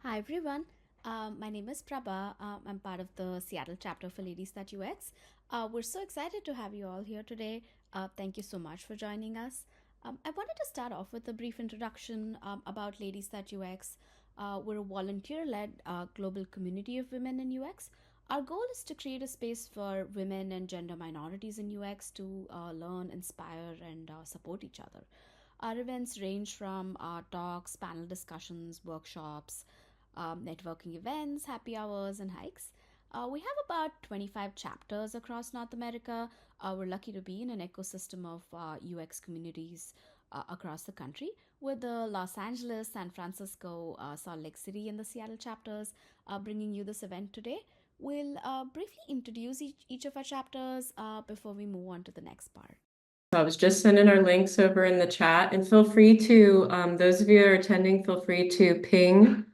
Hi everyone. My name is Prabha. I'm part of the Seattle chapter for Ladies That UX. We're so excited to have you all here today. Thank you so much for joining us. I wanted to start off with a brief introduction about Ladies That UX. We're a volunteer led global community of women in UX. Our goal is to create a space for women and gender minorities in UX to learn, inspire, and support each other. Our events range from talks, panel discussions, workshops, networking events, happy hours, and hikes. We have about 25 chapters across North America. We're lucky to be in an ecosystem of UX communities across the country, with the Los Angeles, San Francisco, Salt Lake City, and the Seattle chapters bringing you this event today. We'll briefly introduce each of our chapters before we move on to the next part. So I was just sending our links over in the chat, and feel free to, those of you that are attending, feel free to ping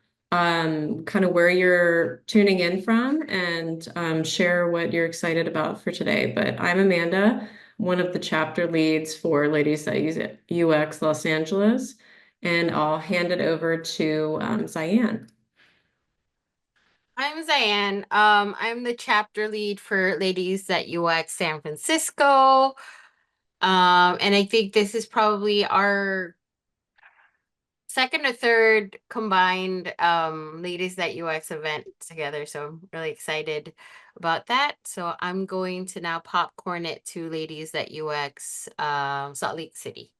kind of where you're tuning in from and share what you're excited about for today. But I'm Amanda, one of the chapter leads for Ladies That Use UX Los Angeles, and I'll hand it over to Cyan. I'm Zayan. I'm the chapter lead for Ladies at UX San Francisco. And I think this is probably our second or third combined Ladies at UX event together. So I'm really excited about that. So I'm going to now popcorn it to Ladies at UX Salt Lake City.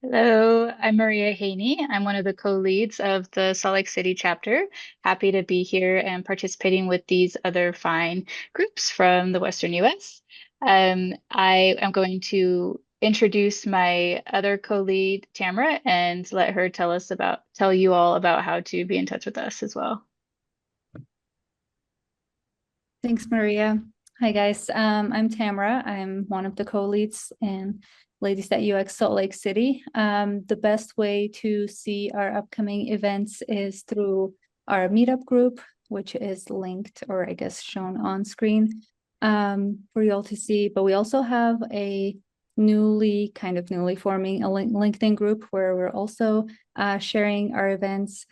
Hello, I'm Maria Haney. I'm one of the co-leads of the Salt Lake City chapter. Happy to be here and participating with these other fine groups from the Western US. I am going to introduce my other co-lead, Tamara, and let her tell you all about how to be in touch with us as well. Thanks, Maria. Hi, guys. I'm Tamara. I'm one of the co-leads in Ladies That UX Salt Lake City. The best way to see our upcoming events is through our meetup group, which is linked, or I guess shown on screen, for you all to see. But we also have a newly forming a LinkedIn group where we're also sharing our events,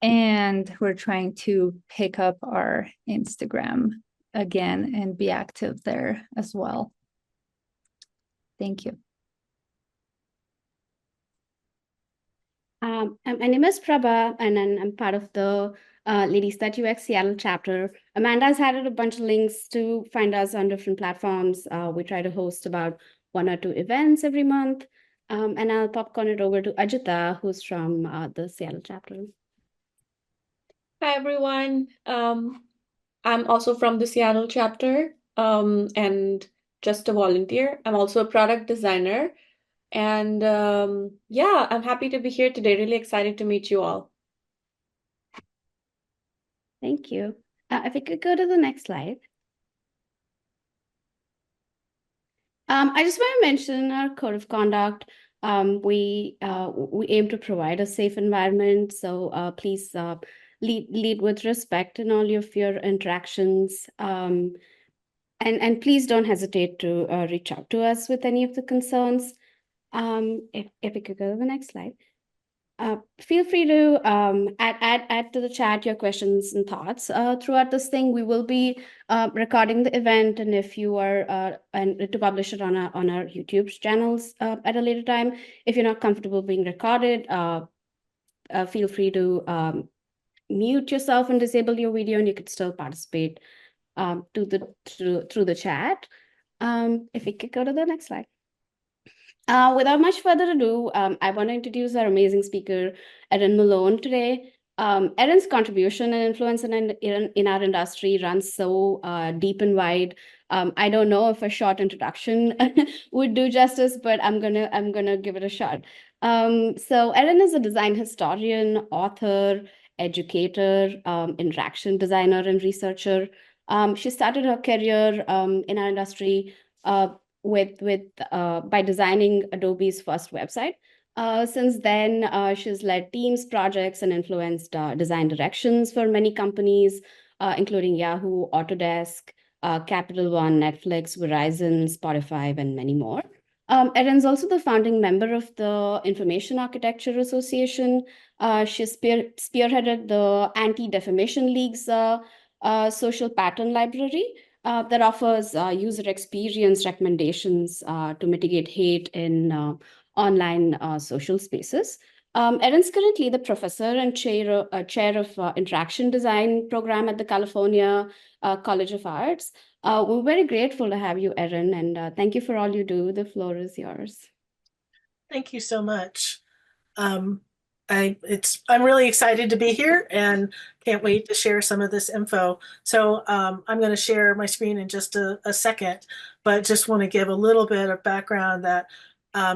and we're trying to pick up our Instagram again and be active there as well. Thank you. My name is Prabha, and I'm part of the Ladies That UX Seattle chapter. Amanda's added a bunch of links to find us on different platforms. We try to host about 1 or 2 events every month. And I'll popcorn it over to Ajita, who's from the Seattle chapter. Hi, everyone. I'm also from the Seattle chapter and just a volunteer. I'm also a product designer. And yeah, I'm happy to be here today. Really excited to meet you all. Thank you. If we could go to the next slide. I just want to mention our code of conduct. We aim to provide a safe environment. So please lead with respect in all of your interactions. And please don't hesitate to reach out to us with any of the concerns. If we could go to the next slide. Feel free to add to the chat your questions and thoughts throughout this thing. We will be recording the event, and if you are and to publish it on our YouTube channels at a later time. If you're not comfortable being recorded, feel free to mute yourself and disable your video, and you could still participate through the chat. If we could go to the next slide. Without much further ado, I want to introduce our amazing speaker, Erin Malone, today. Erin's contribution and influence in our industry runs so deep and wide. I don't know if a short introduction would do justice, but I'm gonna give it a shot. So Erin is a design historian, author, educator, interaction designer, and researcher. She started her career in our industry by designing Adobe's first website. Since then, she's led teams, projects, and influenced design directions for many companies, including Yahoo, Autodesk, Capital One, Netflix, Verizon, Spotify, and many more. Erin's also the founding member of the Information Architecture Association. She spearheaded the Anti-Defamation League's social pattern library that offers user experience recommendations to mitigate hate in online social spaces. Erin's currently the professor and chair of interaction design program at the California College of Arts. We're very grateful to have you, Erin, and thank you for all you do. The floor is yours. Thank you so much. I'm really excited to be here and can't wait to share some of this info. So I'm going to share my screen in just a second, but just want to give a little bit of background that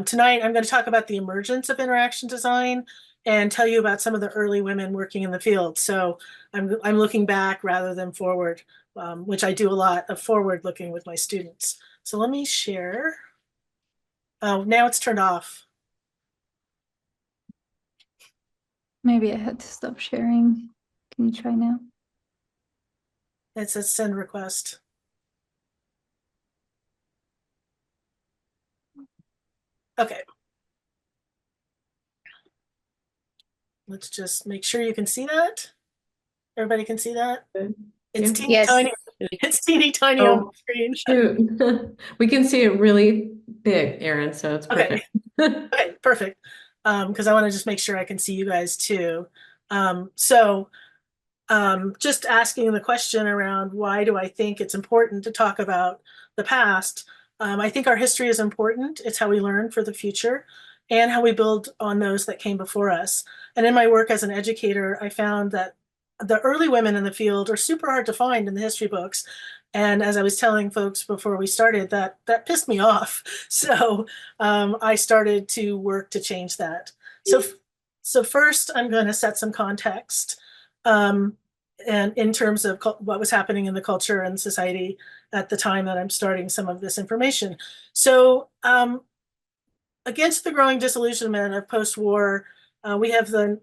tonight I'm going to talk about the emergence of interaction design and tell you about some of the early women working in the field. So I'm looking back rather than forward, which I do a lot of forward looking with my students. So let me share. Oh, now it's turned off. Maybe I had to stop sharing. Can you try now? It says send request. Okay. Let's just make sure you can see that. Everybody can see that? It's teeny Yes. tiny. It's teeny tiny on the screen. Shoot. We can see it really big, Erin, so it's Okay. perfect. Okay, perfect. Because I want to just make sure I can see you guys too. Just asking the question around why do I think it's important to talk about the past? I think our history is important. It's how we learn for the future and how we build on those that came before us. And in my work as an educator, I found that the early women in the field are super hard to find in the history books. And as I was telling folks before we started, that pissed me off. So I started to work to change that. So first, I'm going to set some context. And in terms of what was happening in the culture and society at the time that I'm starting some of this information. So against the growing disillusionment of post-war, we have the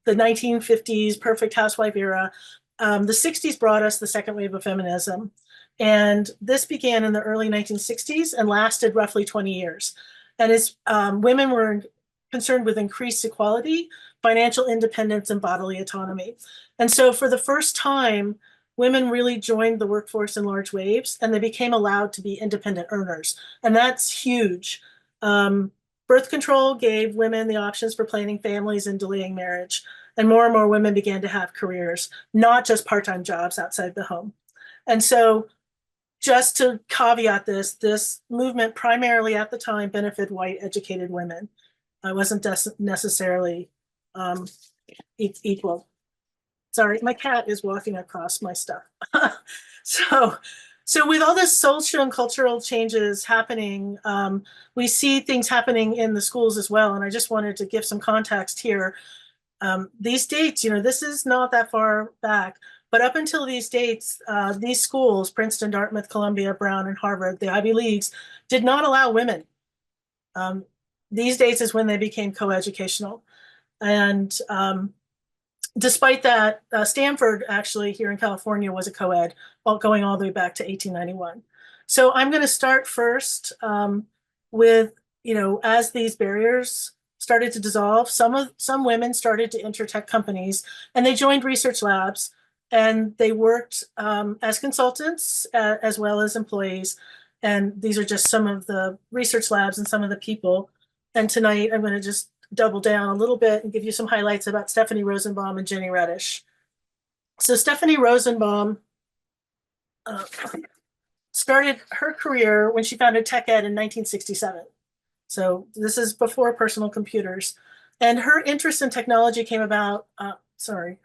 1950s perfect housewife era. The 60s brought us the second wave of feminism. And this began in the early 1960s and lasted roughly 20 years. And as women were concerned with increased equality, financial independence, and bodily autonomy. And so for the first time, women really joined the workforce in large waves, and they became allowed to be independent earners. And that's huge. Birth control gave women the options for planning families and delaying marriage. And more women began to have careers, not just part-time jobs outside the home. And so just to caveat this movement primarily at the time benefited white educated women. I wasn't necessarily equal. Sorry, my cat is walking across my stuff. So with all this social and cultural changes happening, we see things happening in the schools as well. And I just wanted to give some context here. These dates, this is not that far back, but up until these dates, these schools, Princeton, Dartmouth, Columbia, Brown, and Harvard, the Ivy Leagues, did not allow women. These days is when they became coeducational. And despite that, Stanford actually here in California was a co-ed, going all the way back to 1891. So I'm going to start first with, as these barriers started to dissolve, some women started to enter tech companies and they joined research labs and they worked as consultants as well as employees. And these are just some of the research labs and some of the people. And tonight I'm going to just double down a little bit and give you some highlights about Stephanie Rosenbaum and Jenny Reddish. So Stephanie Rosenbaum started her career when she founded TechEd in 1967. So this is before personal computers. And her interest in technology came about, sorry,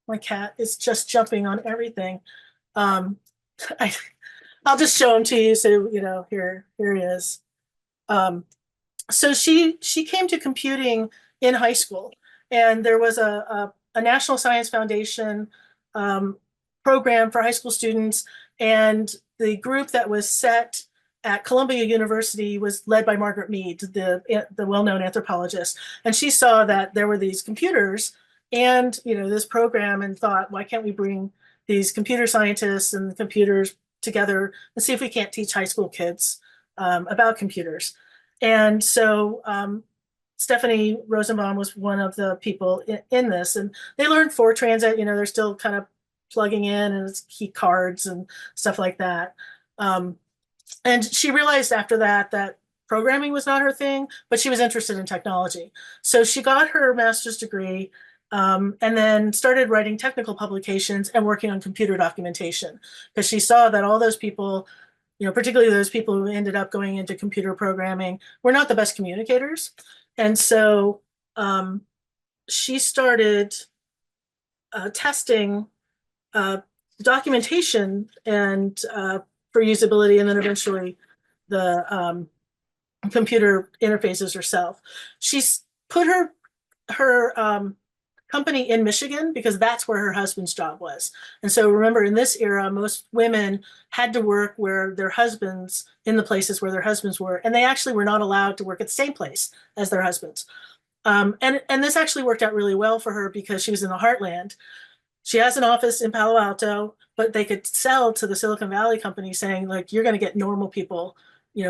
my cat is just jumping on everything. I'll just show him to you. So, here he is. So she came to computing in high school, and there was a National Science Foundation program for high school students, and the group that was set at Columbia University was led by Margaret Mead, the well-known anthropologist, and she saw that there were these computers and this program and thought, why can't we bring these computer scientists and computers together and see if we can't teach high school kids about computers. And so Stephanie Rosenbaum was one of the people in this, and they learned Fortran. They're still kind of plugging in and it's key cards and stuff like that. And she realized after that that programming was not her thing, but she was interested in technology. So she got her master's degree and then started writing technical publications and working on computer documentation, because she saw that all those people, particularly those people who ended up going into computer programming, were not the best communicators. And so she started testing documentation and for usability, and then eventually the computer interfaces herself. She's put her company in Michigan because that's where her husband's job was. And so remember, in this era, most women had to work where their husbands, in the places where their husbands were, and they actually were not allowed to work at the same place as their husbands. And this actually worked out really well for her because she was in the heartland. She has an office in Palo Alto, but they could sell to the Silicon Valley company saying, like, you're going to get normal people,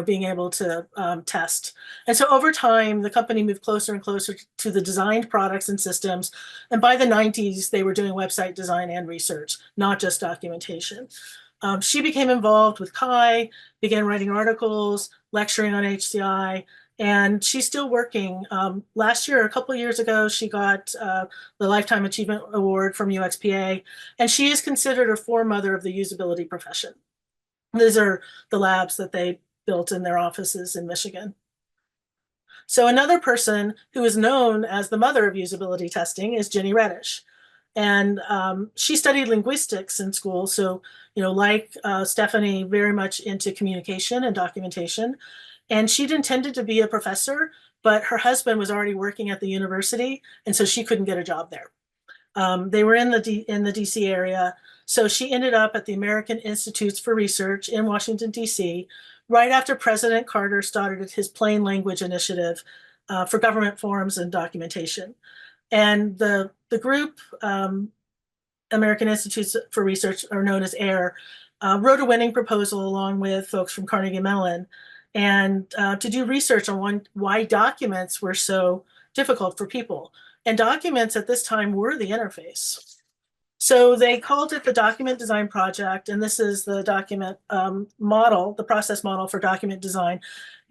being able to test. And so over time, the company moved closer and closer to the designed products and systems. And by the 90s, they were doing website design and research, not just documentation. She became involved with CHI, began writing articles, lecturing on HCI, and she's still working. Last year, a couple of years ago, she got the Lifetime Achievement Award from UXPA, and she is considered a foremother of the usability profession. These are the labs that they built in their offices in Michigan. So another person who is known as the mother of usability testing is Jenny Reddish. And she studied linguistics in school. So, like Stephanie, very much into communication and documentation. And she'd intended to be a professor, but her husband was already working at the university, and so she couldn't get a job there. They were in the DC area. So she ended up at the American Institutes for Research in Washington, DC, right after President Carter started his plain language initiative for government forms and documentation. And the group, American Institutes for Research, are known as AIR, wrote a winning proposal along with folks from Carnegie Mellon, and to do research on why documents were so difficult for people. And documents at this time were the interface. So they called it the Document Design Project, and this is the document model, the process model for document design.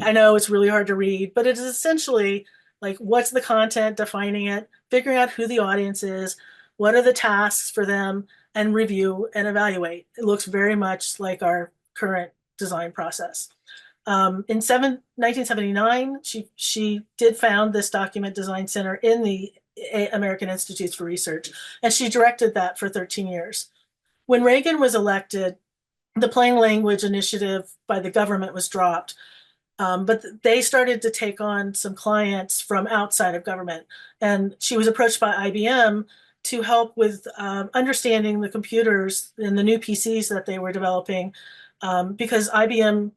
I know it's really hard to read, but it is essentially like, what's the content, defining it, figuring out who the audience is, what are the tasks for them, and review and evaluate. It looks very much like our current design process. In 1979, she did found this Document Design Center in the American Institutes for Research, and she directed that for 13 years. When Reagan was elected, the plain language initiative by the government was dropped, but they started to take on some clients from outside of government. And she was approached by IBM to help with understanding the computers and the new PCs that they were developing, because IBM,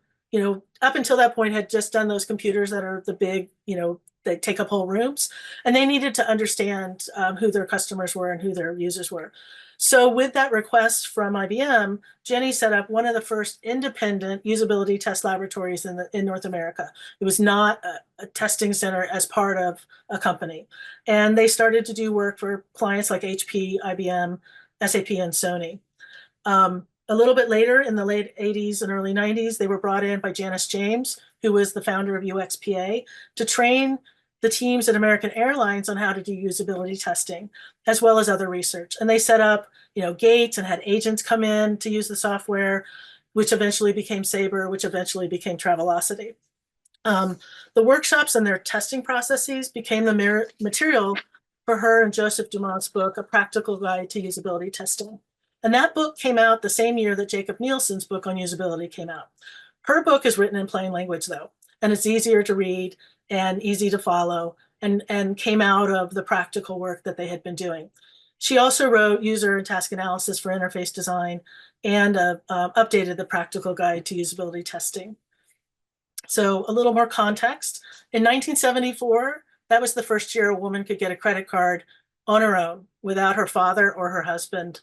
up until that point had just done those computers that are the big, they take up whole rooms, and they needed to understand who their customers were and who their users were. So with that request from IBM, Jenny set up one of the first independent usability test laboratories in North America. It was not a testing center as part of a company. And they started to do work for clients like HP, IBM, SAP, and Sony. A little bit later, in the late 80s and early 90s, they were brought in by Janice James, who was the founder of UXPA, to train the teams at American Airlines on how to do usability testing, as well as other research. And they set up, gates and had agents come in to use the software, which eventually became Sabre, which eventually became Travelocity. The workshops and their testing processes became the material for her and Joseph Dumont's book, A Practical Guide to Usability Testing. And that book came out the same year that Jacob Nielsen's book on usability came out. Her book is written in plain language, though, and it's easier to read and easy to follow, and came out of the practical work that they had been doing. She also wrote user and task analysis for interface design and updated the practical guide to usability testing. So a little more context. In 1974, that was the first year a woman could get a credit card on her own without her father or her husband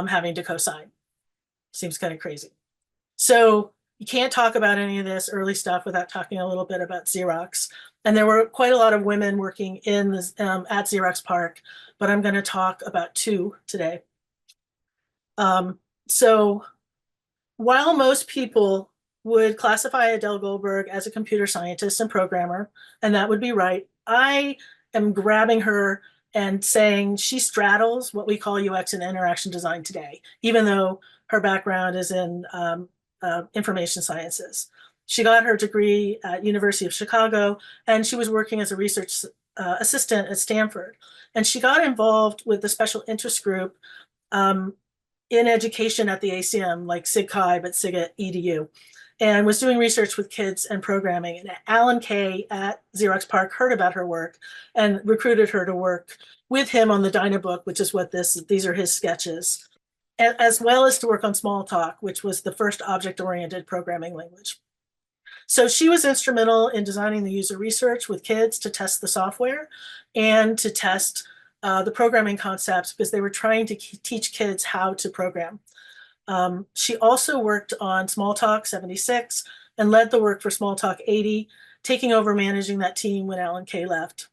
having to co-sign. Seems kind of crazy. So you can't talk about any of this early stuff without talking a little bit about Xerox. And there were quite a lot of women working in this, at Xerox PARC, but I'm going to talk about two today. So while most people would classify Adele Goldberg as a computer scientist and programmer, and that would be right, I am grabbing her and saying she straddles what we call UX and interaction design today, even though her background is in information sciences. She got her degree at University of Chicago, and she was working as a research assistant at Stanford. And she got involved with the special interest group in education at the ACM, like SIG-Chi, but SIG at EDU, and was doing research with kids and programming. And Alan Kay at Xerox PARC heard about her work and recruited her to work with him on the Dynabook, which is what these are his sketches, as well as to work on Smalltalk, which was the first object-oriented programming language. So she was instrumental in designing the user research with kids to test the software and to test the programming concepts, because they were trying to teach kids how to program. She also worked on Smalltalk 76 and led the work for Smalltalk 80, taking over managing that team when Alan Kay left.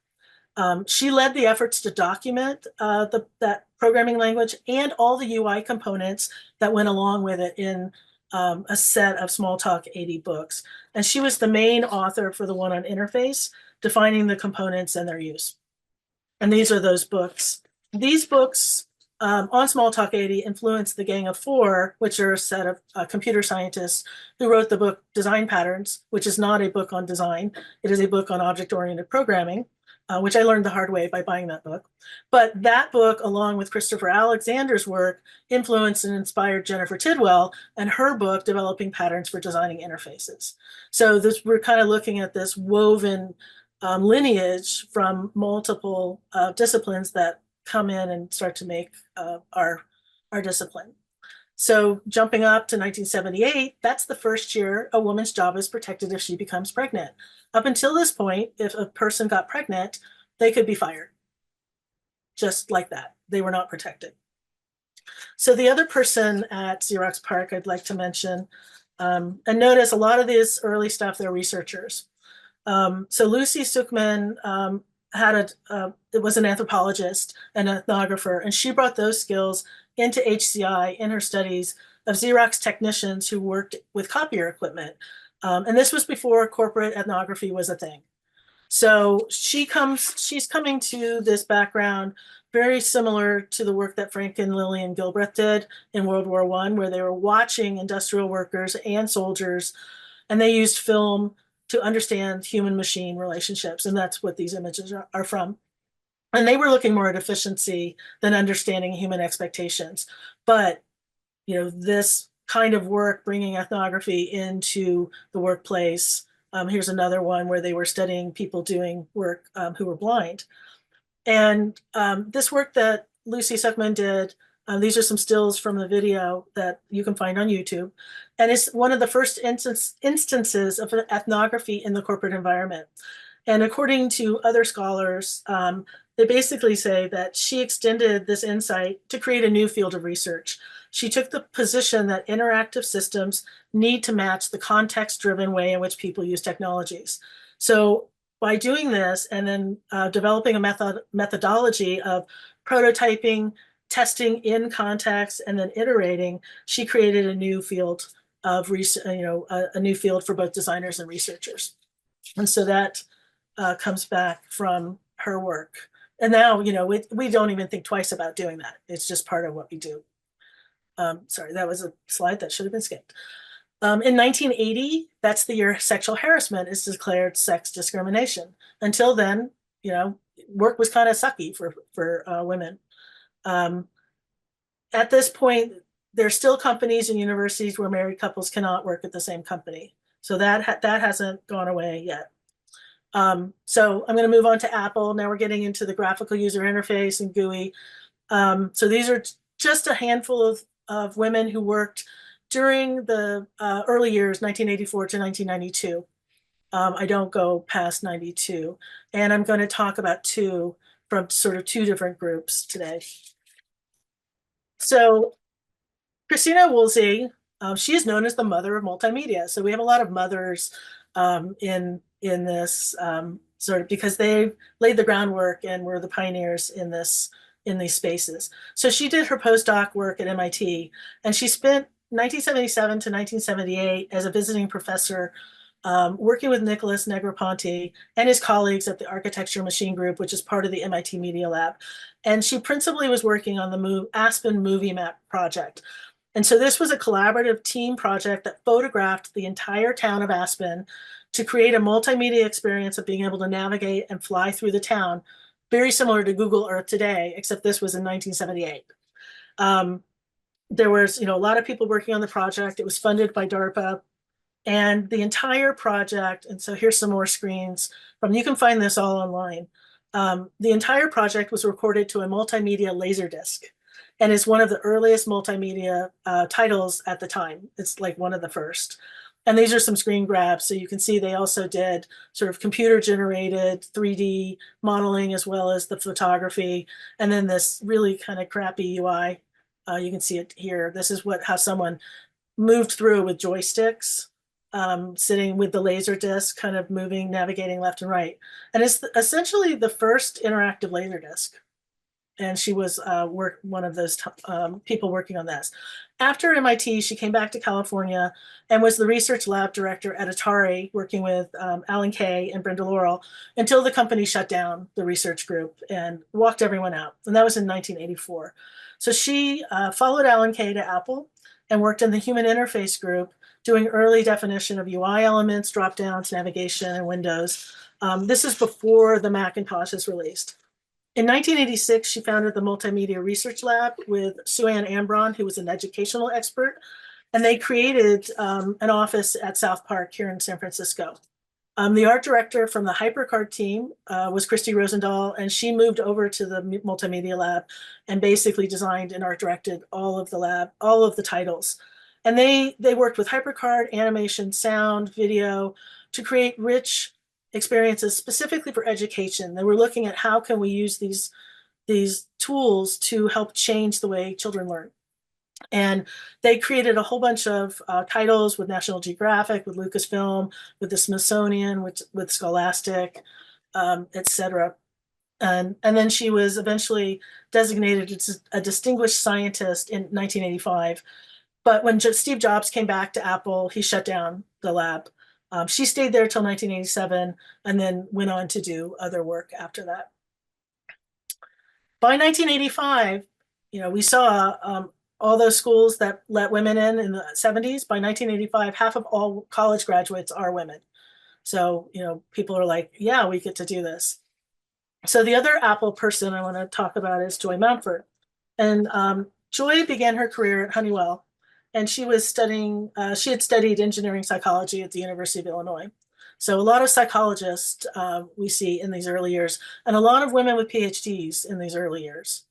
She led the efforts to document that programming language and all the UI components that went along with it in a set of Smalltalk 80 books. And she was the main author for the one on interface, defining the components and their use. And these are those books. These books on Smalltalk 80 influenced the Gang of Four, which are a set of computer scientists who wrote the book Design Patterns, which is not a book on design. It is a book on object-oriented programming, which I learned the hard way by buying that book. But that book, along with Christopher Alexander's work, influenced and inspired Jennifer Tidwell and her book, Developing Patterns for Designing Interfaces. So we're kind of looking at this woven lineage from multiple disciplines that come in and start to make our discipline. So jumping up to 1978, that's the first year a woman's job is protected if she becomes pregnant. Up until this point, if a person got pregnant, they could be fired. Just like that. They were not protected. So the other person at Xerox PARC I'd like to mention, and notice a lot of this early stuff, they're researchers. So Lucy Suchman was an anthropologist and ethnographer, and she brought those skills into HCI in her studies of Xerox technicians who worked with copier equipment. And this was before corporate ethnography was a thing. So she's coming to this background very similar to the work that Frank and Lillian Gilbreth did in World War I, where they were watching industrial workers and soldiers, and they used film to understand human-machine relationships. And that's what these images are from. And they were looking more at efficiency than understanding human expectations. But, this kind of work, bringing ethnography into the workplace. Here's another one where they were studying people doing work who were blind. And this work that Lucy Suchman did, these are some stills from the video that you can find on YouTube. And it's one of the first instances of ethnography in the corporate environment. And according to other scholars, they basically say that she extended this insight to create a new field of research. She took the position that interactive systems need to match the context-driven way in which people use technologies. So by doing this and then developing a methodology of prototyping, testing in context, and then iterating, she created a new field of research, a new field for both designers and researchers. And so that comes back from her work. And now, we don't even think twice about doing that. It's just part of what we do. Sorry, that was a slide that should have been skipped. In 1980, that's the year sexual harassment is declared sex discrimination. Until then, work was kind of sucky for women. At this point, there's still companies and universities where married couples cannot work at the same company. So that hasn't gone away yet. So I'm going to move on to Apple. Now we're getting into the graphical user interface and GUI. So these are just a handful of women who worked during the early years, 1984 to 1992. I don't go past 92. And I'm going to talk about two from sort of two different groups today. So Christina Woolsey She is known as the mother of multimedia. So we have a lot of mothers in this sort of, because they laid the groundwork and were the pioneers in these spaces. So she did her postdoc work at MIT, and she spent 1977 to 1978 as a visiting professor working with Nicholas Negroponte and his colleagues at the Architecture Machine Group, which is part of the MIT Media Lab. And she principally was working on the Aspen Movie Map project. And so this was a collaborative team project that photographed the entire town of Aspen to create a multimedia experience of being able to navigate and fly through the town, very similar to Google Earth today, except this was in 1978. There was, a lot of people working on the project. It was funded by DARPA. And the entire project, and so here's some more screens from, you can find this all online. The entire project was recorded to a multimedia laserdisc and is one of the earliest multimedia titles at the time. It's like one of the first. And these are some screen grabs. So you can see they also did sort of computer generated 3D modeling as well as the photography. And then this really kind of crappy UI. You can see it here. This is how someone moved through with joysticks, sitting with the laser disc, kind of moving, navigating left and right. And it's essentially the first interactive laser disc. And she was one of those people working on this. After MIT, she came back to California and was the research lab director at Atari, working with Alan Kay and Brenda Laurel, until the company shut down the research group and walked everyone out. And that was in 1984. So she followed Alan Kay to Apple and worked in the human interface group, doing early definition of UI elements, drop-downs, navigation, and windows. This is before the Macintosh is released. In 1986, she founded the Multimedia Research Lab with Sue Ann Ambron, who was an educational expert, and they created an office at South Park here in San Francisco. The art director from the HyperCard team was Christy Rosendahl, and she moved over to the Multimedia Lab and basically designed and art directed all of the titles. And they worked with HyperCard, animation, sound, video to create rich experiences specifically for education. They were looking at how can we use these tools to help change the way children learn. And they created a whole bunch of titles with National Geographic, with Lucasfilm, with the Smithsonian, with Scholastic, etc. And then she was eventually designated as a distinguished scientist in 1985. But when Steve Jobs came back to Apple, he shut down the lab. She stayed there till 1987 and then went on to do other work after that. By 1985, we saw all those schools that let women in the 70s. By 1985, half of all college graduates are women. So, people are like, yeah, we get to do this. So the other Apple person I want to talk about is Joy Mountford. And Joy began her career at Honeywell, and she was she had studied engineering psychology at the University of Illinois. So a lot of psychologists we see in these early years, and a lot of women with PhDs in these early years,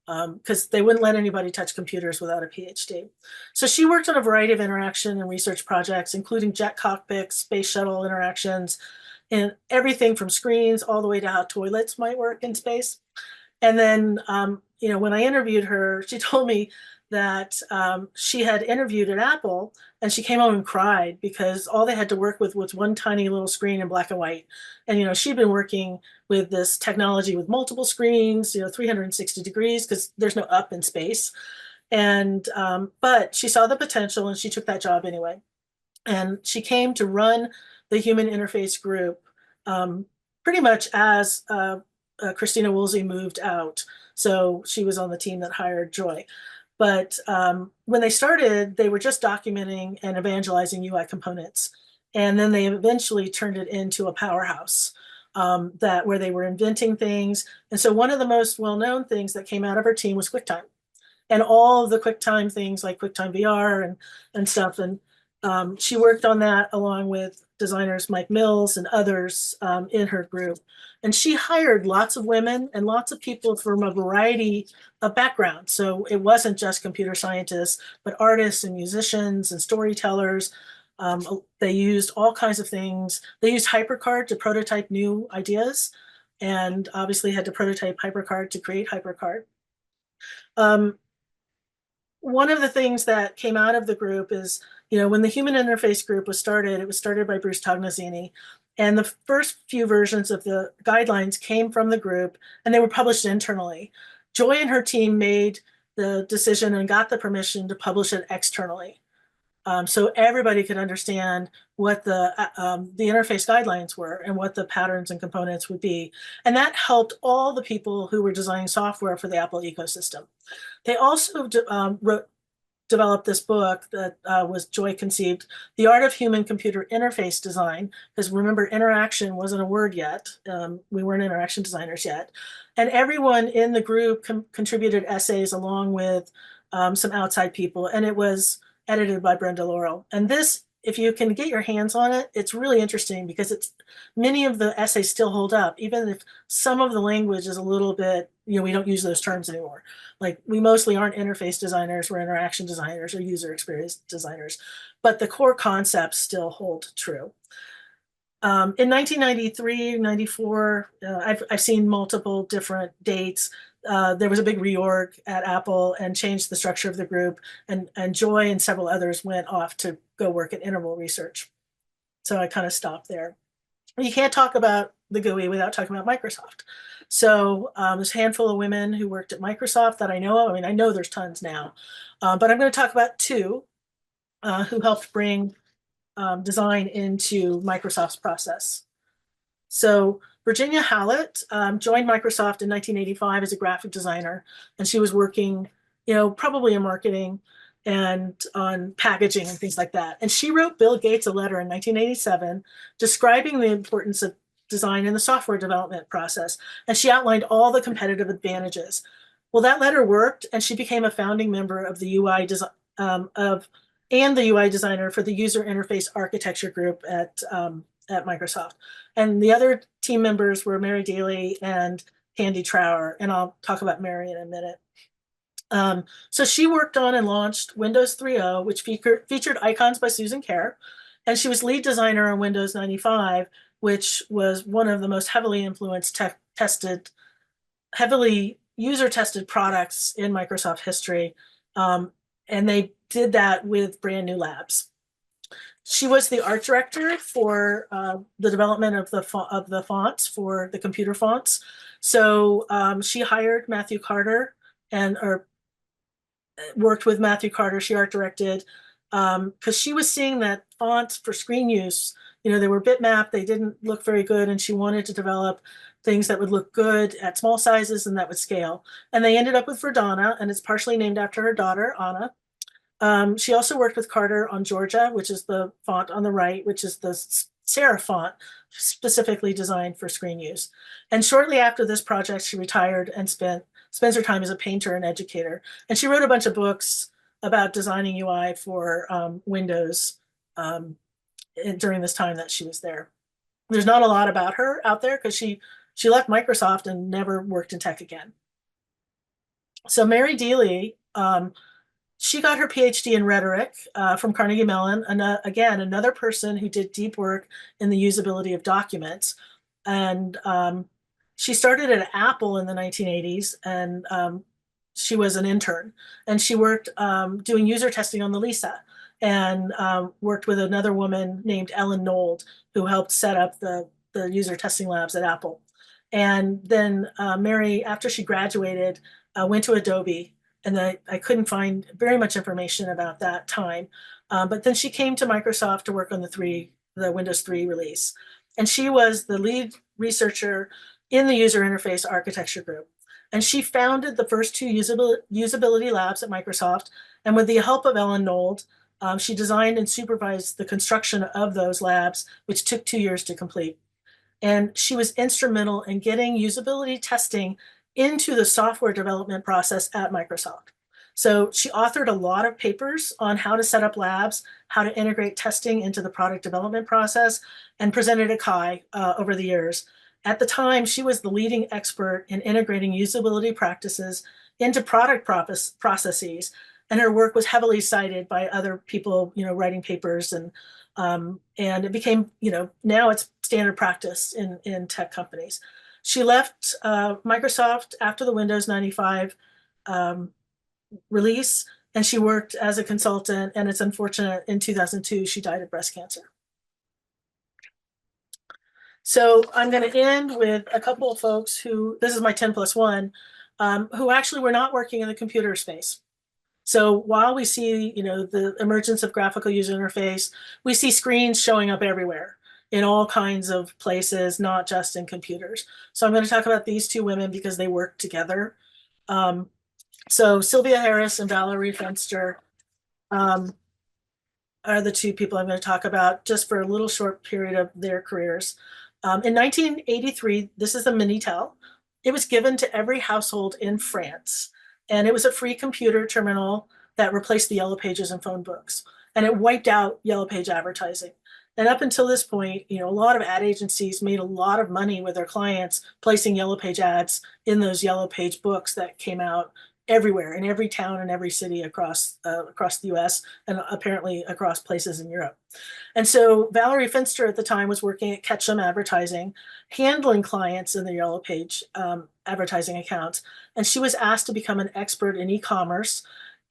because they wouldn't let anybody touch computers without a PhD. So she worked on a variety of interaction and research projects, including jet cockpits, space shuttle interactions, and everything from screens all the way to how toilets might work in space. And then, when I interviewed her, she told me that she had interviewed at Apple and she came home and cried because all they had to work with was one tiny little screen in black and white. And, she'd been working with this technology with multiple screens, 360 degrees, because there's no up in space. And, but she saw the potential and she took that job anyway. And she came to run the human interface group pretty much as Christina Woolsey moved out. So she was on the team that hired Joy. But when they started, they were just documenting and evangelizing UI components. And then they eventually turned it into a powerhouse where they were inventing things. And so one of the most well-known things that came out of her team was QuickTime. And all of the QuickTime things like QuickTime VR and stuff. And she worked on that along with designers Mike Mills and others in her group. And she hired lots of women and lots of people from a variety of backgrounds. So it wasn't just computer scientists, but artists and musicians and storytellers. They used all kinds of things. They used HyperCard to prototype new ideas, and obviously had to prototype HyperCard to create HyperCard. one of the things that came out of the group is, when the human interface group was started, it was started by Bruce Tognazzini. And the first few versions of the guidelines came from the group and they were published internally. Joy and her team made the decision and got the permission to publish it externally. So everybody could understand what the interface guidelines were and what the patterns and components would be. And that helped all the people who were designing software for the Apple ecosystem. They also developed this book that was Joy conceived, The Art of Human-Computer Interface Design, because remember, interaction wasn't a word yet. We weren't interaction designers yet. And everyone in the group contributed essays along with some outside people, and it was edited by Brenda Laurel. And this, if you can get your hands on it, it's really interesting because many of the essays still hold up, even if some of the language is a little bit, we don't use those terms anymore. Like, we mostly aren't interface designers, we're interaction designers or user experience designers, but the core concepts still hold true. In 1993, 94, I've seen multiple different dates. There was a big reorg at Apple and changed the structure of the group, and Joy and several others went off to go work at Interval Research. So I kind of stopped there. You can't talk about the GUI without talking about Microsoft. So there's a handful of women who worked at Microsoft that I know of. I mean, I know there's tons now, but I'm going to talk about two who helped bring design into Microsoft's process. So Virginia Hallett joined Microsoft in 1985 as a graphic designer, and she was working, probably in marketing and on packaging and things like that. And she wrote Bill Gates a letter in 1987 describing the importance of design in the software development process. And she outlined all the competitive advantages. Well, that letter worked, and she became a founding member of the UI design and the UI designer for the user interface architecture group at Microsoft. And the other team members were Mary Daly and Candy Trower, and I'll talk about Mary in a minute. So she worked on and launched Windows 3.0, which featured icons by Susan Kerr, and she was lead designer on Windows 95, which was one of the most heavily influenced, heavily user-tested products in Microsoft history, and they did that with brand new labs. She was the art director for the development of the fonts for the computer fonts. So she hired Matthew Carter or worked with Matthew Carter. She art directed because she was seeing that fonts for screen use, they were bitmap, they didn't look very good, and she wanted to develop things that would look good at small sizes and that would scale. And they ended up with Verdana, and it's partially named after her daughter, Anna. She also worked with Carter on Georgia, which is the font on the right, which is the serif font specifically designed for screen use. And shortly after this project, she retired and spends her time as a painter and educator. And she wrote a bunch of books about designing UI for Windows during this time that she was there. There's not a lot about her out there because she left Microsoft and never worked in tech again. So Mary Daly, she got her PhD in rhetoric from Carnegie Mellon, and again, another person who did deep work in the usability of documents. And she started at Apple in the 1980s, and she was an intern. And she worked doing user testing on the Lisa, and worked with another woman named Ellen Nold, who helped set up the user testing labs at Apple. And then Mary, after she graduated, went to Adobe. And I couldn't find very much information about that time. But then she came to Microsoft to work on the Windows 3 release. And she was the lead researcher in the user interface architecture group. And she founded the first two usability labs at Microsoft. And with the help of Ellen Nold, she designed and supervised the construction of those labs, which took 2 years to complete. And she was instrumental in getting usability testing into the software development process at Microsoft. So she authored a lot of papers on how to set up labs, how to integrate testing into the product development process, and presented at CHI over the years. At the time, she was the leading expert in integrating usability practices into product processes, and her work was heavily cited by other people, writing papers, and it became, now it's standard practice in tech companies. She left Microsoft after the Windows 95 release and she worked as a consultant, and it's unfortunate in 2002 she died of breast cancer. So I'm going to end with a couple of folks who, this is my 10+1, who actually were not working in the computer space. So while we see, the emergence of graphical user interface, we see screens showing up everywhere in all kinds of places, not just in computers. So I'm going to talk about these two women because they work together. So Sylvia Harris and Valerie Fenster are the two people I'm going to talk about just for a little short period of their careers. In 1983, this is the Minitel. It was given to every household in France, and it was a free computer terminal that replaced the Yellow Pages and phone books, and it wiped out Yellow Page advertising. And up until this point, a lot of ad agencies made a lot of money with their clients placing Yellow Page ads in those Yellow Page books that came out everywhere, in every town and every city across the US, and apparently across places in Europe. And so Valerie Finster at the time was working at Ketchum Advertising, handling clients in the Yellow Page advertising accounts. And she was asked to become an expert in e-commerce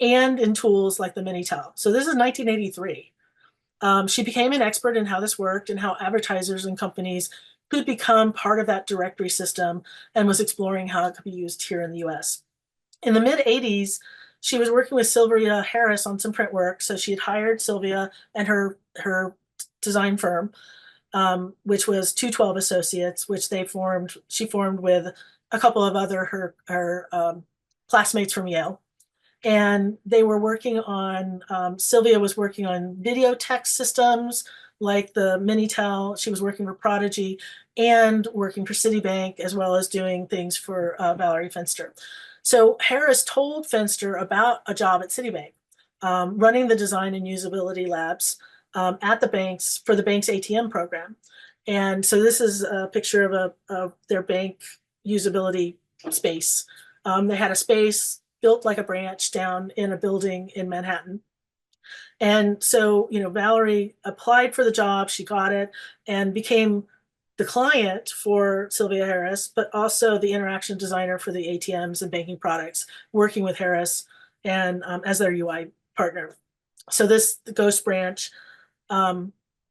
and in tools like the Minitel. So this is 1983. She became an expert in how this worked and how advertisers and companies could become part of that directory system, and was exploring how it could be used here in the US. In the mid-80s, she was working with Sylvia Harris on some print work. So she had hired Sylvia and her design firm, which was 212 Associates, which she formed with a couple of other her classmates from Yale. And they were working on, Sylvia was working on video text systems like the Minitel. She was working for Prodigy and working for Citibank, as well as doing things for Valerie Fenster. So Harris told Fenster about a job at Citibank, running the design and usability labs at the banks for the bank's ATM program. And so this is a picture of their bank usability space. They had a space built like a branch down in a building in Manhattan. And so, Valerie applied for the job, she got it, and became the client for Sylvia Harris, but also the interaction designer for the ATMs and banking products, working with Harris and as their UI partner. So the Ghost branch,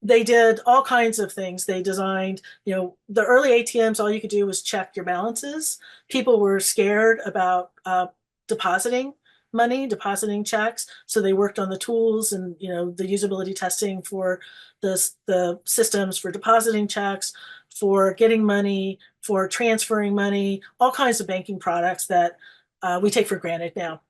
they did all kinds of things. They designed, the early ATMs, all you could do was check your balances. People were scared about depositing money, depositing checks. So they worked on the tools and, the usability testing for the systems for depositing checks, for getting money, for transferring money, all kinds of banking products that we take for granted now.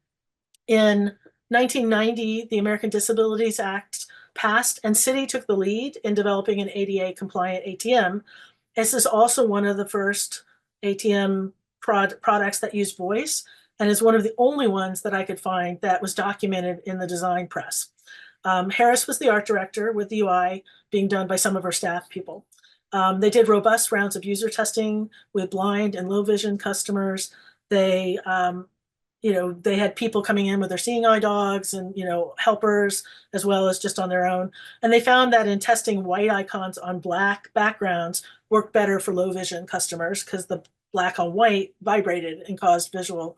In 1990, the American Disabilities Act passed, and Citi took the lead in developing an ADA compliant ATM. This is also one of the first ATM products that use voice, and is one of the only ones that I could find that was documented in the design press. Harris was the art director, with the UI being done by some of her staff people. They did robust rounds of user testing with blind and low vision customers. They had people coming in with their seeing eye dogs and, helpers, as well as just on their own. And they found that in testing white icons on black backgrounds worked better for low vision customers because the black on white vibrated and caused visual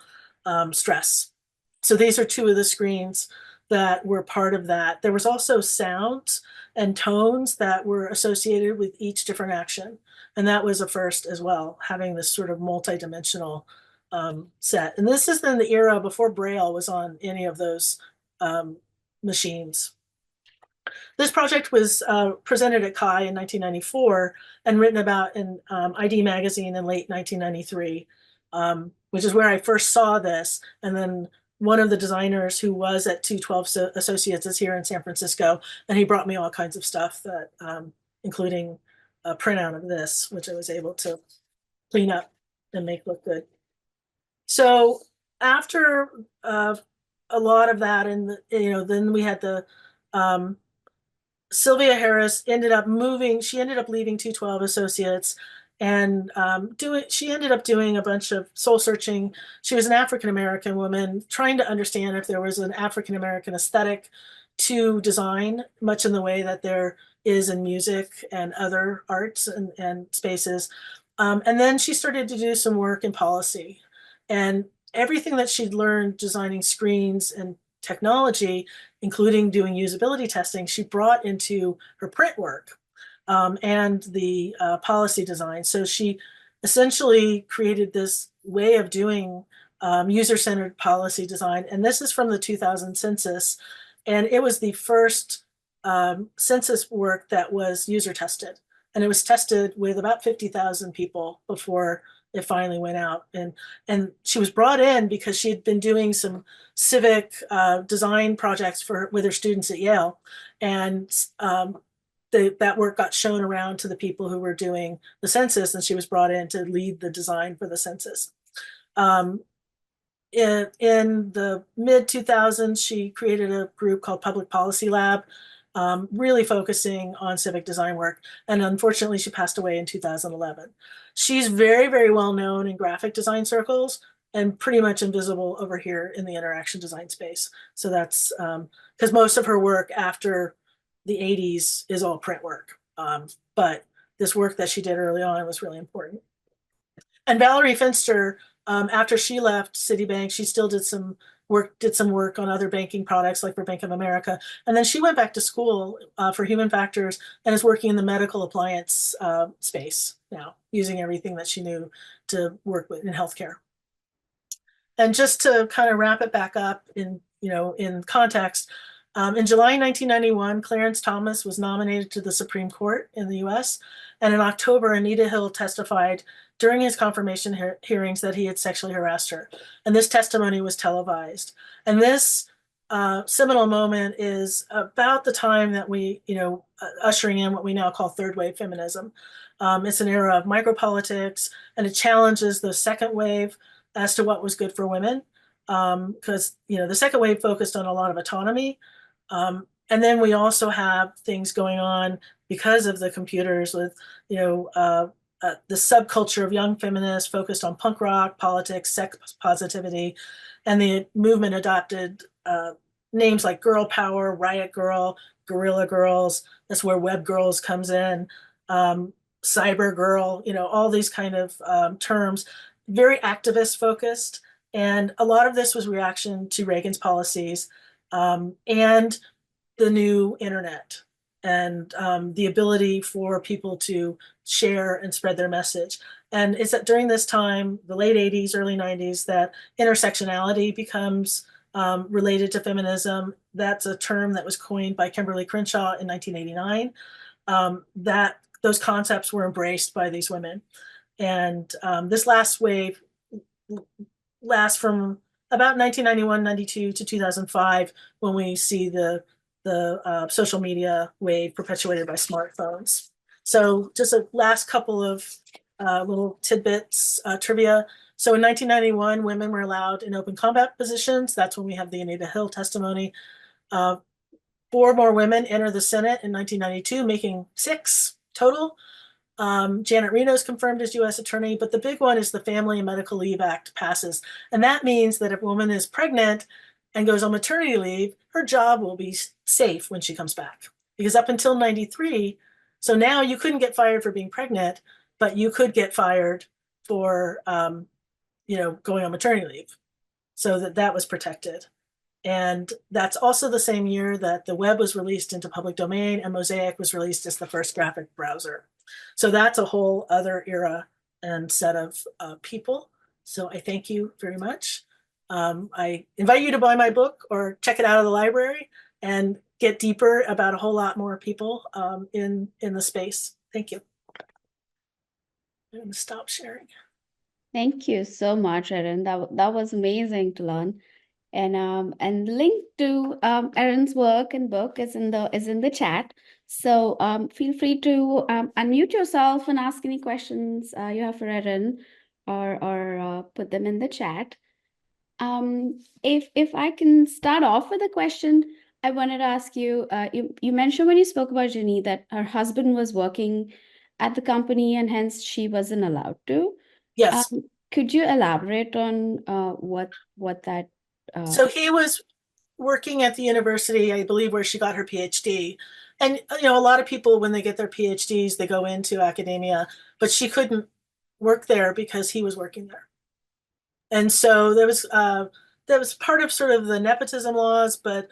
stress. So these are two of the screens that were part of that. There was also sounds and tones that were associated with each different action. And that was a first as well, having this sort of multi-dimensional set. And this is in the era before Braille was on any of those machines. This project was presented at CHI in 1994 and written about in ID Magazine in late 1993, which is where I first saw this. And then one of the designers who was at 212 Associates is here in San Francisco, and he brought me all kinds of stuff that, including a printout of this, which I was able to clean up and make look good. So after a lot of that, and then we had the Sylvia Harris ended up moving. She ended up leaving 212 Associates and she ended up doing a bunch of soul searching. She was an African-American woman trying to understand if there was an African-American aesthetic to design, much in the way that there is in music and other arts and spaces. And then she started to do some work in policy. And everything that she'd learned designing screens and technology, including doing usability testing, she brought into her print work and the policy design. So she essentially created this way of doing user-centered policy design. And this is from the 2000 census. And it was the first census work that was user tested. And it was tested with about 50,000 people before it finally went out. And she was brought in because she had been doing some civic design projects with her students at Yale. And that work got shown around to the people who were doing the census, and she was brought in to lead the design for the census. In the mid 2000s, she created a group called Public Policy Lab, really focusing on civic design work. And unfortunately, she passed away in 2011. She's very, very well known in graphic design circles and pretty much invisible over here in the interaction design space. So that's because most of her work after the 80s is all print work. But this work that she did early on was really important. And Valerie Finster, after she left Citibank, she still did some work on other banking products like for Bank of America. And then she went back to school for human factors and is working in the medical appliance space now, using everything that she knew to work with in healthcare. And just to kind of wrap it back up in context, in July 1991, Clarence Thomas was nominated to the Supreme Court in the US. And in October, Anita Hill testified during his confirmation hearings that he had sexually harassed her. And this testimony was televised. And this seminal moment is about the time that we, ushering in what we now call third wave feminism. It's an era of micropolitics, and it challenges the second wave as to what was good for women. Because, the second wave focused on a lot of autonomy. And then we also have things going on because of the computers with, the subculture of young feminists focused on punk rock, politics, sex positivity, and the movement adopted names like girl power, riot girl, guerrilla girls. That's where web girls comes in, cyber girl, all these kind of terms, very activist focused. And a lot of this was reaction to Reagan's policies and the new internet and the ability for people to share and spread their message. And it's that during this time, the late 80s, early 90s, that intersectionality becomes related to feminism. That's a term that was coined by Kimberly Crenshaw in 1989. That those concepts were embraced by these women. And this last wave lasts from about 1991, 92 to 2005, when we see the social media wave perpetuated by smartphones. So just a last couple of little tidbits, trivia. So in 1991, women were allowed in open combat positions. That's when we have the Anita Hill testimony. 4 more women enter the Senate in 1992, making 6 total. Janet Reno is confirmed as U.S. Attorney, but the big one is the Family and Medical Leave Act passes. And that means that if a woman is pregnant and goes on maternity leave, her job will be safe when she comes back. Because up until 93, so now you couldn't get fired for being pregnant, but you could get fired for, going on maternity leave. So that was protected. And that's also the same year that the web was released into public domain and Mosaic was released as the first graphic browser. So that's a whole other era and set of people. So I thank you very much. I invite you to buy my book or check it out of the library and get deeper about a whole lot more people in the space. Thank you. I'm going to stop sharing. Thank you so much, Erin. That was amazing to learn. And link to Erin's work and book is in the chat. So feel free to unmute yourself and ask any questions you have for Erin, or put them in the chat. If I can start off with a question, I wanted to ask you. You mentioned when you spoke about Jenny that her husband was working at the company and hence she wasn't allowed to. Yes. Could you elaborate on what that? So he was working at the university, I believe, where she got her PhD. And, a lot of people, when they get their PhDs, they go into academia, but she couldn't work there because he was working there. And so there was that was part of sort of the nepotism laws, but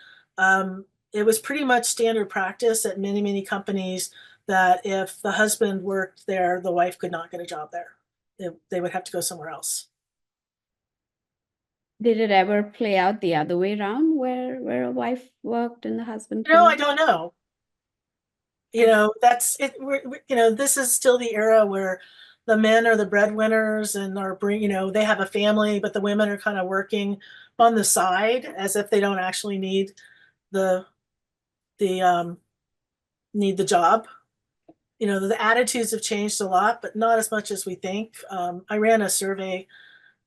it was pretty much standard practice at many, many companies that if the husband worked there, the wife could not get a job there. They would have to go somewhere else. Did it ever play out the other way around where a wife worked and the husband No, I couldn't? don't know. That's it. This is still the era where the men are the breadwinners and they have a family, but the women are kind of working on the side as if they don't actually the the need the job. The attitudes have changed a lot, but not as much as we think. I ran a survey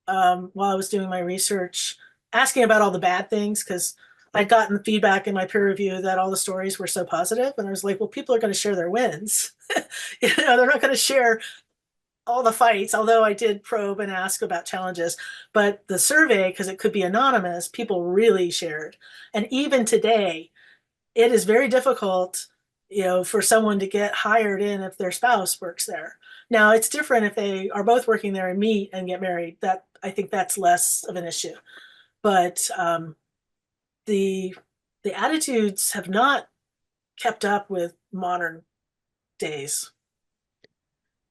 while I was doing my research, asking about all the bad things because I'd gotten feedback in my peer review that all the stories were so positive, and I was like, well, people are going to share their wins. They're not going to share all the fights, although I did probe and ask about challenges. But the survey, because it could be anonymous, people really shared. And even today, it is very difficult, for someone to get hired in if their spouse works there. Now, it's different if they are both working there and meet and get married. That I think that's less of an issue. But the attitudes have not kept up with modern days.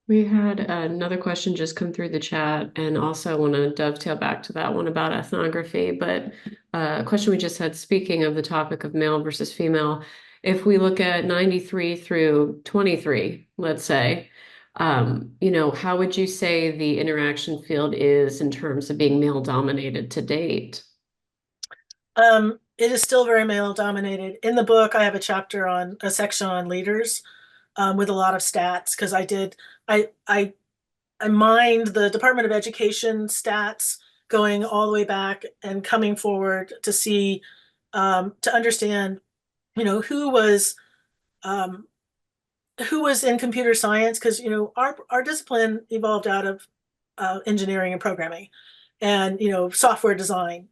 We had another question just come through the chat, and also want to dovetail back to that one about ethnography. But a question we just had, speaking of the topic of male versus female, if we look at 93 through 23, let's say, how would you say the interaction field is in terms of being male dominated to date? It is still very male dominated. In the book, I have a section on leaders with a lot of stats because I mined the Department of Education stats going all the way back and coming forward to see to understand who was in computer science, because our discipline evolved out of engineering and programming and software design,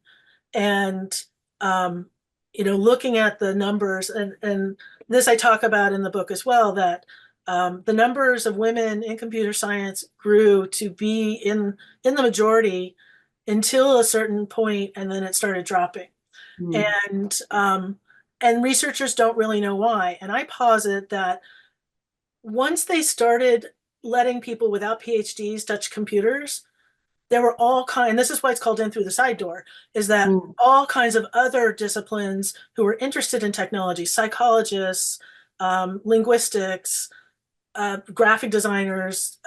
and looking at the numbers, and this I talk about in the book as well, that the numbers of women in computer science grew to be in the majority until a certain point, and then it started dropping. And researchers don't really know why. And I posit that once they started letting people without PhDs touch computers, there were all kinds, and this is why it's called In Through the Side Door, is that all kinds of other disciplines who were interested in technology, psychologists, linguistics, graphic designers,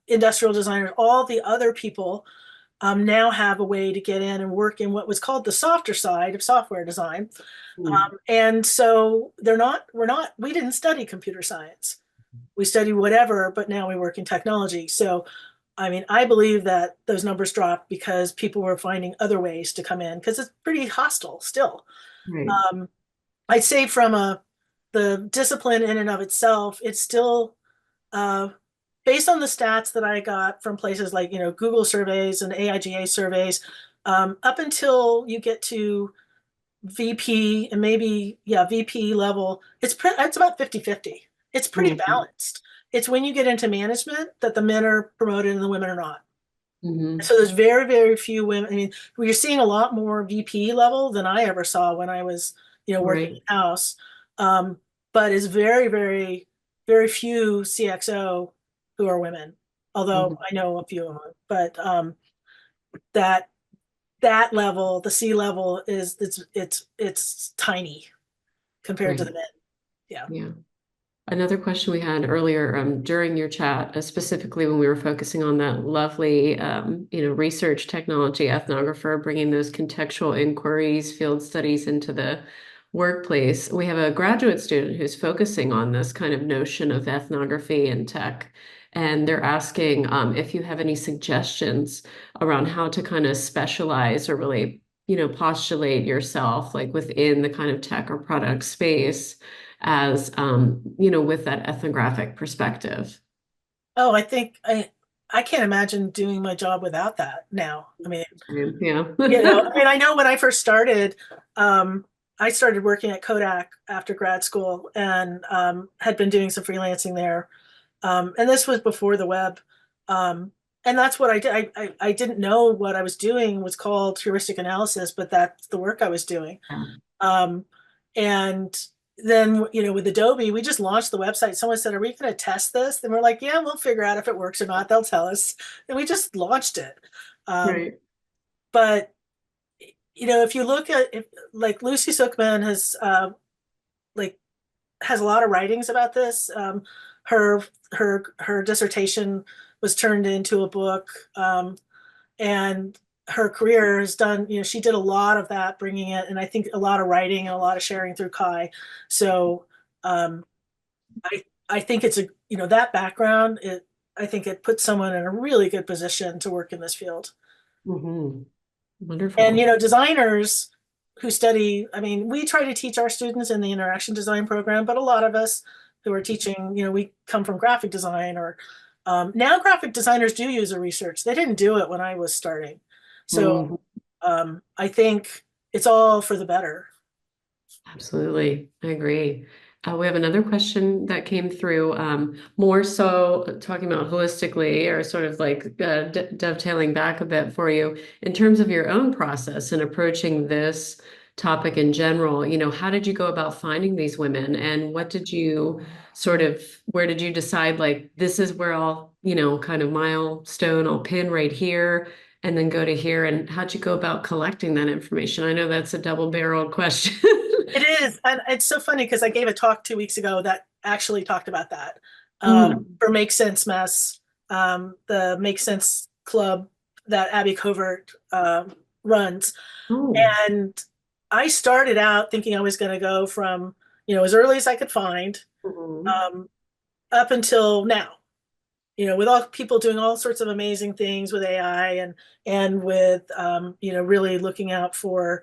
industrial designers, all the other people now have a way to get in and work in what was called the softer side of software design. And so we didn't study computer science. We studied whatever, but now we work in technology. So I mean, I believe that those numbers dropped because people were finding other ways to come in, because it's pretty hostile still. Right. I'd say from the discipline in and of itself, it's still based on the stats that I got from places like Google surveys and AIGA surveys, up until you get to VP and maybe VP level, it's about 50-50. It's pretty balanced. It's when you get into management that the men are promoted and the women are not. So there's very, very few women. I mean, we're seeing a lot more VP level than I ever saw when I was, working in house. But it's very, very, very few CXO who are women. Although I know a few of them, but that level, the C level, it's tiny compared to the men. Yeah. Another question we had earlier during your chat, specifically when we were focusing on that lovely, research technology ethnographer, bringing those contextual inquiries, field studies into the workplace. We have a graduate student who's focusing on this kind of notion of ethnography and tech. And they're asking if you have any suggestions around how to kind of specialize or really, postulate yourself like within the kind of tech or product space as with that ethnographic perspective. Oh, I think I can't imagine doing my job without that now. I mean, Yeah. I know when I first started, I started working at Kodak after grad school and had been doing some freelancing there. And this was before the web. and that's what I did. I didn't know what I was doing was called heuristic analysis, but that's the work I was doing. Yeah. And then, with Adobe, we just launched the website. Someone said, "Are we going to test this?" And we're like, "Yeah, we'll figure out if it works or not. They'll tell us." And we just launched it. Right. But if you look at it, like Lucy Sookman has a lot of writings about this. Her dissertation was turned into a book, and her career has done. She did a lot of that, bringing it, and I think a lot of writing and a lot of sharing through Kai. So um, I think it's that background. I think it puts someone in a really good position to work in this field. Mm-hmm. And Wonderful. designers who study, I mean, we try to teach our students in the interaction design program, but a lot of us who are teaching, we come from graphic design, or now graphic designers do user research. They didn't do it when I was starting. So I think it's all for the better. Absolutely. I agree. We have another question that came through, more so talking about holistically, or sort of like dovetailing back a bit for you in terms of your own process and approaching this topic in general. How did you go about finding these women, and what did you where did you decide, like, this is where I'll, kind of milestone, I'll pin right here and then go to here, and how'd you go about collecting that information? I know that's a double-barreled question. It is. And it's so funny because I gave a talk 2 weeks ago that actually talked about that for Make Sense Mess, the Make Sense Club that Abby Covert runs. Oh. And I started out thinking I was going to go from, as early as I could find um, up until now. With all people doing all sorts of amazing things with AI, and with really looking out for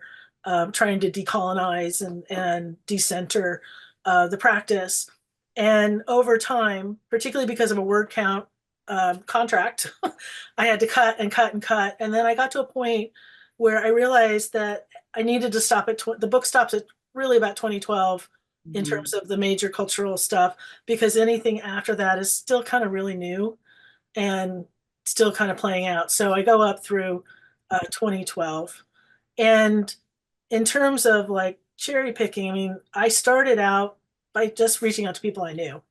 trying to decolonize and decenter the practice. And over time, particularly because of a word count contract, I had to cut and cut and cut. And then I got to a point where I realized that I needed to stop at the book stops at really about 2012 in terms of the major cultural stuff, because anything after that is still kind of really new and still kind of playing out. So I go up through 2012. And in terms of like cherry picking, I mean, I started out by just reaching out to people I knew.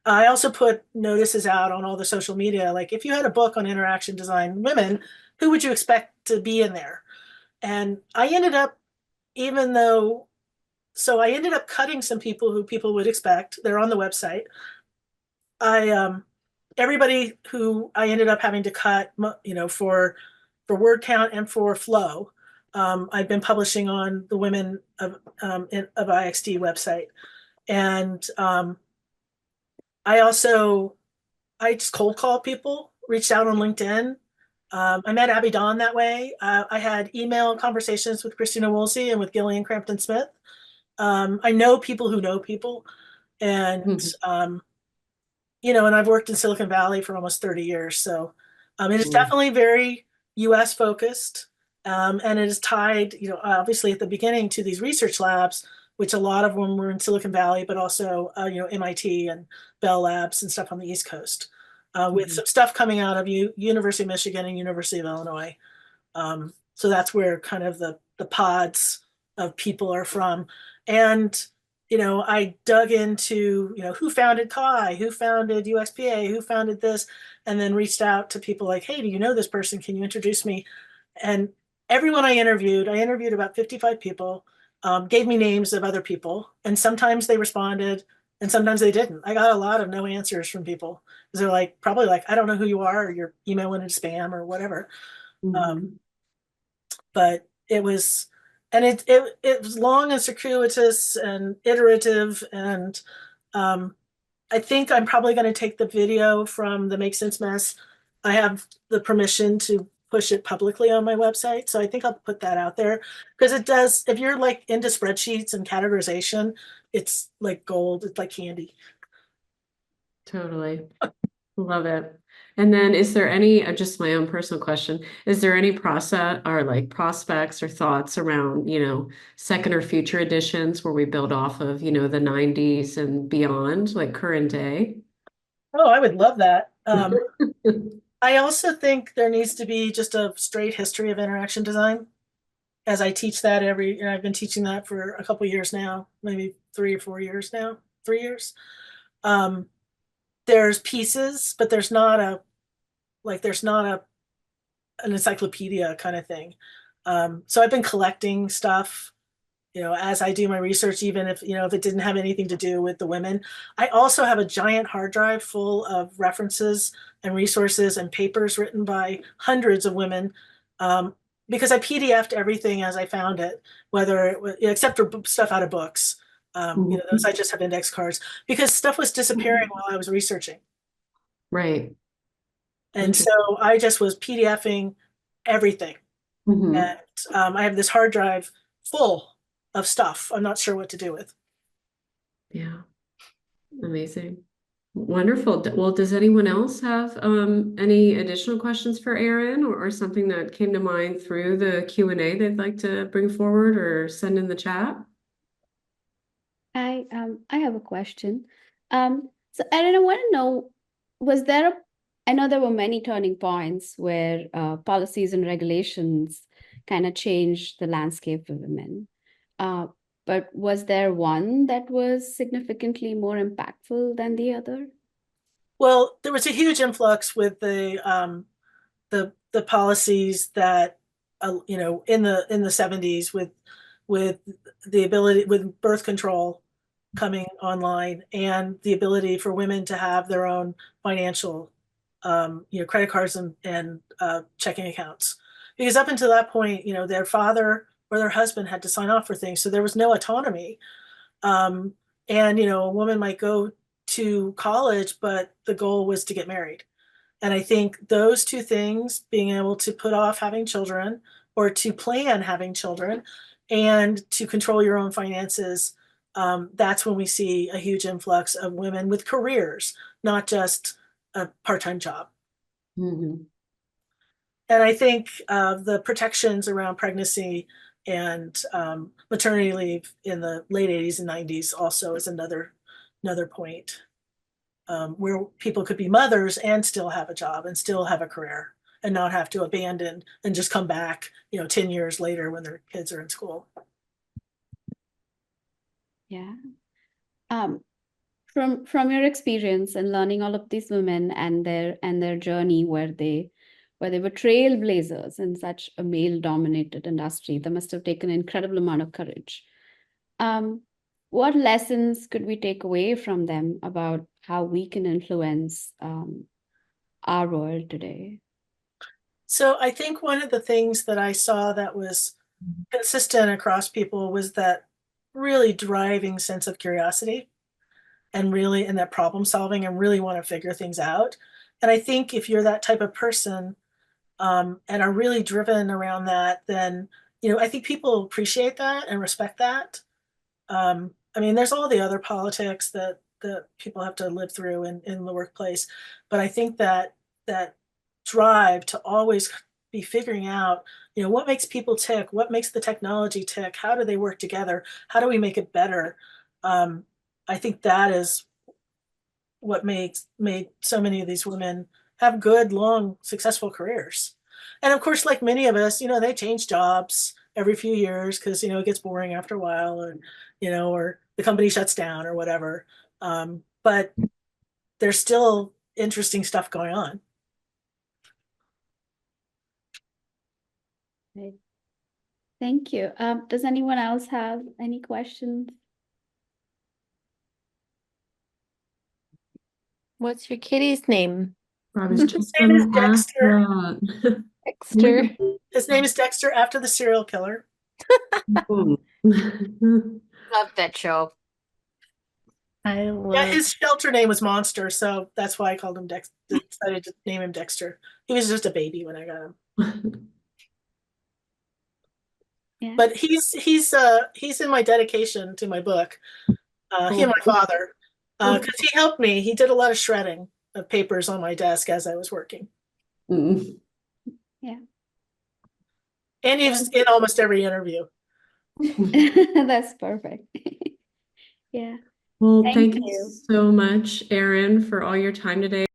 I also put notices out on all the social media, like, if you had a book on interaction design women, who would you expect to be in there? And I ended up, even though, so I ended up cutting some people who people would expect. They're on the website. I everybody who I ended up having to cut, for word count and for flow. I've been publishing on the Women of IXD website, and I just cold called people, reached out on LinkedIn. I met Abby Dawn that way. I had email conversations with Christina Woolsey and with Gillian Crampton Smith. I know people who know people, and and I've worked in Silicon Valley for almost 30 years. So it is definitely very US focused. And it is tied, obviously at the beginning, to these research labs, which a lot of them were in Silicon Valley, but also, MIT and Bell Labs and stuff on the East Coast, with some stuff coming out of University of Michigan and University of Illinois. So that's where kind of the pods of people are from. And I dug into, who founded Kai, who founded UXPA, who founded this, and then reached out to people like, hey, do you know this person? Can you introduce me? And everyone I interviewed about 55 people, gave me names of other people. And sometimes they responded and sometimes they didn't. I got a lot of no answers from people because they're like, probably like, I don't know who you are, or your email went into spam or whatever. But it was, and it was long and circuitous and iterative. And I think I'm probably going to take the video from the Make Sense Mess. I have the permission to push it publicly on my website, so I think I'll put that out there, because it does, if you're like into spreadsheets and categorization, it's like gold. It's like candy. Totally. Love it. And then is there any, just my own personal question, is there any process or like prospects or thoughts around, second or future editions where we build off of, the 90s and beyond, like current day? Oh, I would love that. I also think there needs to be just a straight history of interaction design. As I teach that I've been teaching that for a couple years now, maybe 3 or 4 years now, 3 years. There's pieces, but there's not an encyclopedia kind of thing. So I've been collecting stuff, as I do my research, even if it didn't have anything to do with the women. I also have a giant hard drive full of references and resources and papers written by hundreds of women, because I PDF'd everything as I found it, whether it was, except for stuff out of books. Those I just have index cards because stuff was disappearing while I was researching. Right. And so I just was PDFing everything. Mhm. And I have this hard drive full of stuff I'm not sure what to do with. Yeah. Amazing. Wonderful. Well, does anyone else have any additional questions for Erin or something that came to mind through the Q&A they'd like to bring forward or send in the chat? I have a question. So Erin, I want to know, I know there were many turning points where policies and regulations kind of changed the landscape for women. But was there one that was significantly more impactful than the other? Well, there was a huge influx with the policies that in the 70s with the ability with birth control coming online and the ability for women to have their own financial credit cards and checking accounts, because up until that point their father or their husband had to sign off for things, so there was no autonomy. And a woman might go to college, but the goal was to get married. And I think those two things, being able to put off having children or to plan having children and to control your own finances, that's when we see a huge influx of women with careers, not just a part-time job. Mhm. And I think the protections around pregnancy and maternity leave in the late 80s and 90s also is another point. Where people could be mothers and still have a job and still have a career and not have to abandon and just come back 10 years later when their kids are in school. Yeah. From your experience and learning all of these women and their journey where they were trailblazers in such a male-dominated industry, they must have taken an incredible amount of courage. What lessons could we take away from them about how we can influence our world today? So I think one of the things that I saw that was consistent across people was that really driving sense of curiosity and really in that problem solving and really want to figure things out. And I think if you're that type of person and are really driven around that, then I think people appreciate that and respect that. I mean, there's all the other politics that people have to live through in the workplace, but I think that drive to always be figuring out, what makes people tick, what makes the technology tick, how do they work together, how do we make it better? I think that is what made so many of these women have good, long, successful careers. And of course, like many of us, they change jobs every few years because it gets boring after a while, or the company shuts down or whatever. But there's still interesting stuff going on. Right. Thank you. Does anyone else have any questions? What's your kitty's name? I was just His name is gonna ask Dexter. that. Dexter. His name is Dexter after the serial killer. Oh. Love that show. I Yeah, love his shelter name was Monster, so that's why I called him Dexter. Decided to name him Dexter. He was just a baby when I got him. Yeah. But he's in my dedication to my book. He and my father, because he helped me. He did a lot of shredding of papers on my desk as I was working. Mm. Yeah. And he was in almost every interview. That's perfect. Yeah. Well, Thank thank you you. so much, Erin, for all your time today.